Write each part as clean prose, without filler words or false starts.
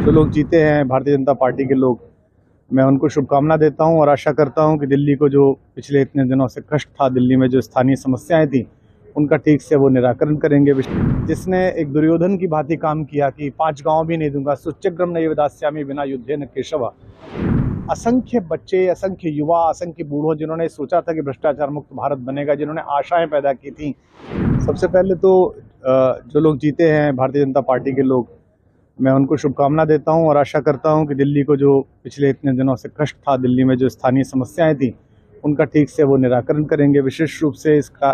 जो लोग जीते हैं भारतीय जनता पार्टी के लोग, मैं उनको शुभकामना देता हूं और आशा करता हूं कि दिल्ली को जो पिछले इतने दिनों से कष्ट था, दिल्ली में जो स्थानीय समस्याएं थी, उनका ठीक से वो निराकरण करेंगे। जिसने एक दुर्योधन की भांति काम किया कि 5 गांव भी नहीं दूंगा, सुच्यग्रम नैव दास्यामि विना युद्धेन केशव। असंख्य बच्चे, असंख्य युवा, असंख्य बूढ़ों जिन्होंने सोचा था कि भ्रष्टाचार मुक्त भारत बनेगा, जिन्होंने आशाएं पैदा की थी, सबसे पहले तो जो लोग जीते हैं भारतीय जनता पार्टी के लोग, मैं उनको शुभकामना देता हूं और आशा करता हूं कि दिल्ली को जो पिछले इतने दिनों से कष्ट था, दिल्ली में जो स्थानीय समस्याएं थी, उनका ठीक से वो निराकरण करेंगे। विशेष रूप से इसका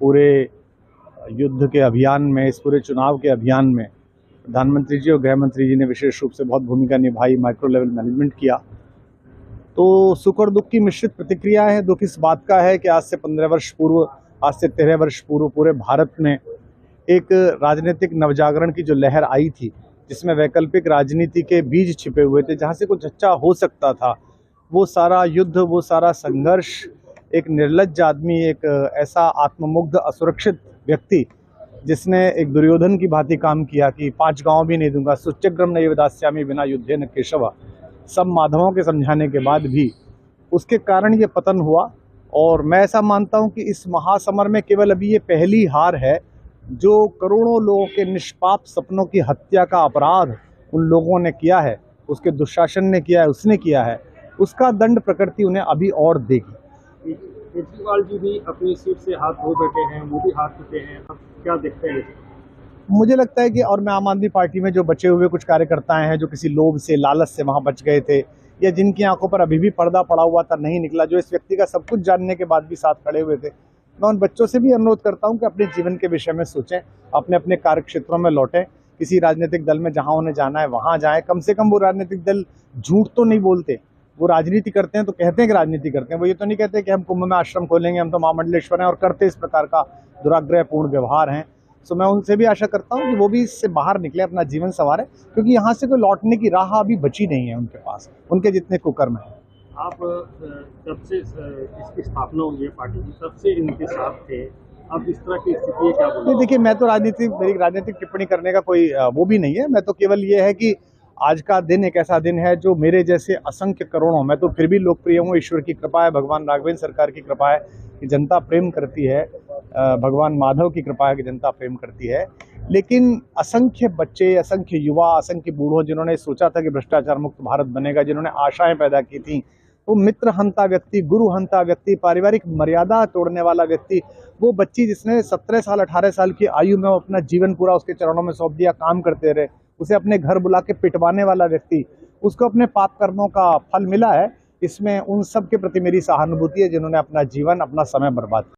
पूरे युद्ध के अभियान में, इस पूरे चुनाव के अभियान में प्रधानमंत्री जी और गृह मंत्री जी ने विशेष रूप से बहुत भूमिका निभाई, माइक्रो लेवल मैनेजमेंट किया। तो सुख और दुख की मिश्रित प्रतिक्रिया है। दुख इस बात का है कि आज से 13 वर्ष पूर्व पूरे भारत में एक राजनीतिक नवजागरण की जो लहर आई थी, जिसमें वैकल्पिक राजनीति के बीज छिपे हुए थे, जहां से कुछ अच्छा हो सकता था, वो सारा युद्ध, वो सारा संघर्ष, एक निर्लज्ज आदमी, एक ऐसा आत्ममुग्ध असुरक्षित व्यक्ति जिसने एक दुर्योधन की भांति काम किया कि 5 गांव भी नहीं दूंगा, सुच्यग्रम नैव दास्यामि विना युद्धेन केशव, सब माधवों के समझाने के बाद भी उसके कारण ये पतन हुआ। और मैं ऐसा मानता हूं कि इस महासमर में केवल अभी ये पहली हार है। जो करोड़ों लोगों के निष्पाप सपनों की हत्या का अपराध उन लोगों ने किया है, उसके दुशासन ने किया है, उसने किया है, उसका दंड प्रकृति उन्हें अभी और देगी। केजरीवाल जी भी अपनी सीट से हाथ धो बैठे हैं, वो भी हाथ चुके हैं, अब क्या देखते हैं? मुझे लगता है कि, और मैं आम आदमी पार्टी में जो बचे हुए कुछ कार्यकर्ता हैं जो किसी लोभ से, लालच से वहां बच गए थे, या जिनकी आंखों पर अभी भी पर्दा पड़ा हुआ था, नहीं निकला, जो इस व्यक्ति का सब कुछ जानने के बाद भी साथ खड़े हुए थे, मैं उन बच्चों से भी अनुरोध करता हूं कि अपने जीवन के विषय में सोचें, अपने अपने कार्य क्षेत्रों में लौटें, किसी राजनीतिक दल में जहां उन्हें जाना है वहां जाएं। कम से कम वो राजनीतिक दल झूठ तो नहीं बोलते, वो राजनीति करते हैं तो कहते हैं कि राजनीति करते हैं, वो ये तो नहीं कहते कि हम कुंभ में आश्रम खोलेंगे, हम तो महामंडलेश्वर हैं, और करते इस प्रकार का दुराग्रहपूर्ण व्यवहार हैं। सो मैं उनसे भी आशा करता हूं कि वो भी इससे बाहर निकले, अपना जीवन संवारे, क्योंकि यहाँ से कोई लौटने की राह अभी बची नहीं है उनके पास, उनके जितने कुकर्म है। आप जब से इसकी स्थापना हुई है पार्टी की, तब से इनके साथ थे, अब इस तरह की स्थिति है, क्या बोलते हैं? देखिए, मैं तो मेरी राजनीतिक टिप्पणी करने का कोई वो भी नहीं है। मैं तो केवल ये है कि आज का दिन एक ऐसा दिन है जो मेरे जैसे असंख्य करोड़ों, मैं तो फिर भी लोकप्रिय हूँ, ईश्वर की कृपा है, भगवान राघवेंद्र सरकार की कृपा है कि जनता प्रेम करती है, भगवान माधव की कृपा है कि जनता प्रेम करती है। लेकिन असंख्य बच्चे, असंख्य युवा, असंख्य बूढ़ों जिन्होंने सोचा था कि भ्रष्टाचार मुक्त भारत बनेगा, जिन्होंने आशाएं पैदा की थी, वो मित्र हंता व्यक्ति, गुरु हंता व्यक्ति, पारिवारिक मर्यादा तोड़ने वाला व्यक्ति, वो बच्ची जिसने 17 साल 18 साल की आयु में अपना जीवन पूरा उसके चरणों में सौंप दिया, काम करते रहे, उसे अपने घर बुला के पिटवाने वाला व्यक्ति, उसको अपने पाप कर्मों का फल मिला है। इसमें उन सब के प्रति मेरी सहानुभूति है जिन्होंने अपना जीवन, अपना समय बर्बाद किया।